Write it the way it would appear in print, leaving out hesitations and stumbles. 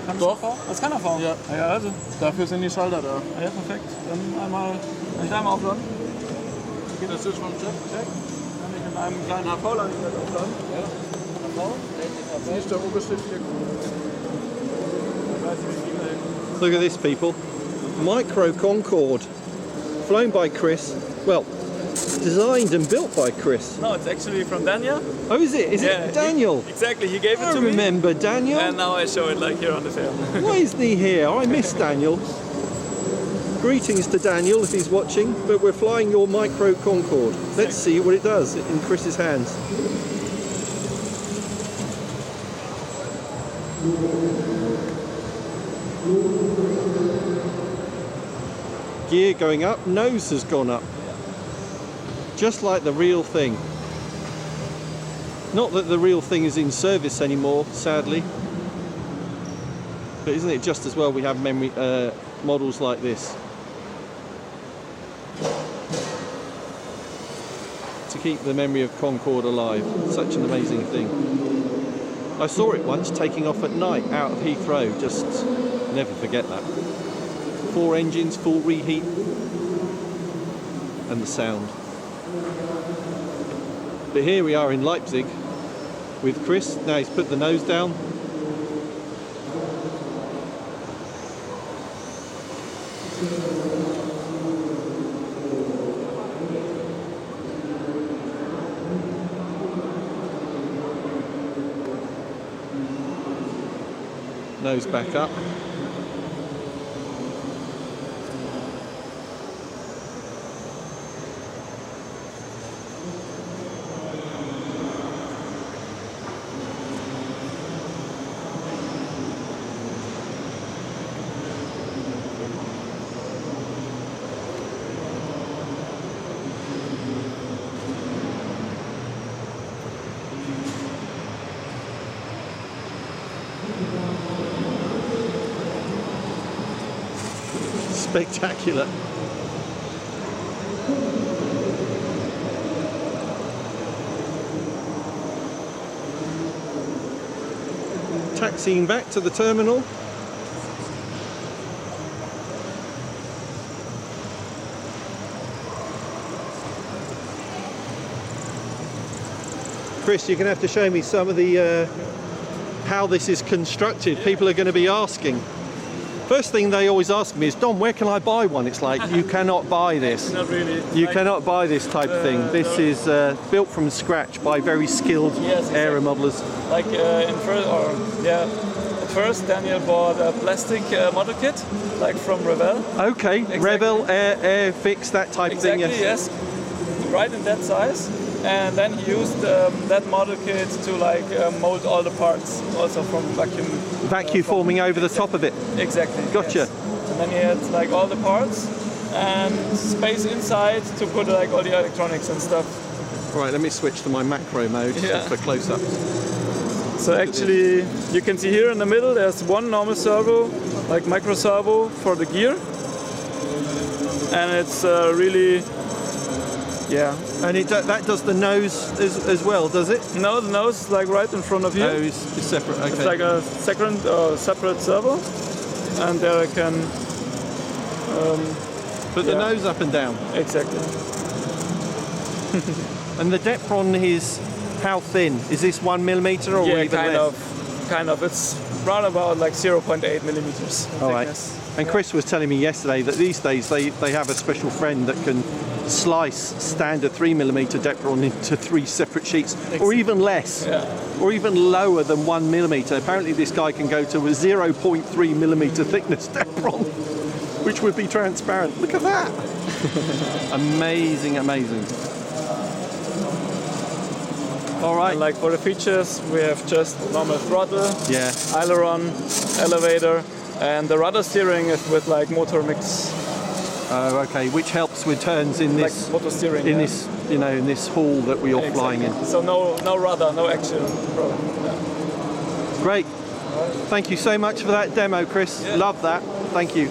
Kann Doch. AV? Das kann AV? Ja. Ja, also. Dafür sind die Schalter da. Ja, perfekt. Dann einmal, kann ich da einmal aufladen? Geht das durch vom Check? Check. Kann ich in einem kleinen HV-Ladegerät aufladen? Ja. Das ist der Oberschritt hier. Look at this, people. Micro Concorde, flown by Chris. Well, designed and built by Chris. No, it's actually from Daniel. Oh, is it? Is Yeah, it Daniel? Exactly, he gave it I to me. remember Daniel. And now I show it like here on the film. Why isn't he here? I miss Daniel. Greetings to Daniel if he's watching, but we're flying your Micro Concorde. Let's see what it does in Chris's hands. Gear going up, nose has gone up. Just like the real thing. Not that the real thing is in service anymore, sadly. But isn't it just as well we have memory models like this? To keep the memory of Concorde alive. Such an amazing thing. I saw it once taking off at night out of Heathrow. Just never forget that. 4 engines, full reheat, and the sound. But here we are in Leipzig with Chris. Now he's put the nose down. Nose back up. Spectacular. Taxiing back to the terminal. Chris, you're going to have to show me some of the how this is constructed. People are going to be asking. First thing they always ask me is, Dom, where can I buy one? It's like, you cannot buy this. Not really. You cannot buy this type of thing. This is built from scratch by very skilled aero modelers. Like at first Daniel bought a plastic model kit, like from Revell. Okay, Exactly. Revell, air fix, that type of thing. Exactly, yes. Right in that size. And then he used that model kit to mold all the parts, also from vacuum. Vacuum forming over the top of it. Exactly. Gotcha. Yes. And then he had all the parts and space inside to put all the electronics and stuff. Right, let me switch to my macro mode for close-ups. So actually, you can see here in the middle, there's one normal servo, like micro servo for the gear. And it's really, And that does the nose as well, does it? No, the nose is right in front of you. Oh, it's separate, okay. It's like a separate servo. And there I can... Put the nose up and down. Exactly. And the depth on is how thin? Is this 1 millimeter or even less? Kind of. It's round about 0.8 millimeters. All right. And Chris was telling me yesterday that these days they have a special friend that can slice standard 3mm Depron into 3 separate sheets, or even less, or even lower than 1 millimeter. Apparently this guy can go to a 0.3mm thickness Depron, which would be transparent. Look at that. Amazing, amazing. All right. And for the features, we have just normal throttle, aileron, elevator, and the rudder steering is with motor mix. Okay, which helps with turns in this motor steering, in this in this hall that we are flying in. So no rudder, no action problem. Great. Thank you so much for that demo, Chris. Love that. Thank you.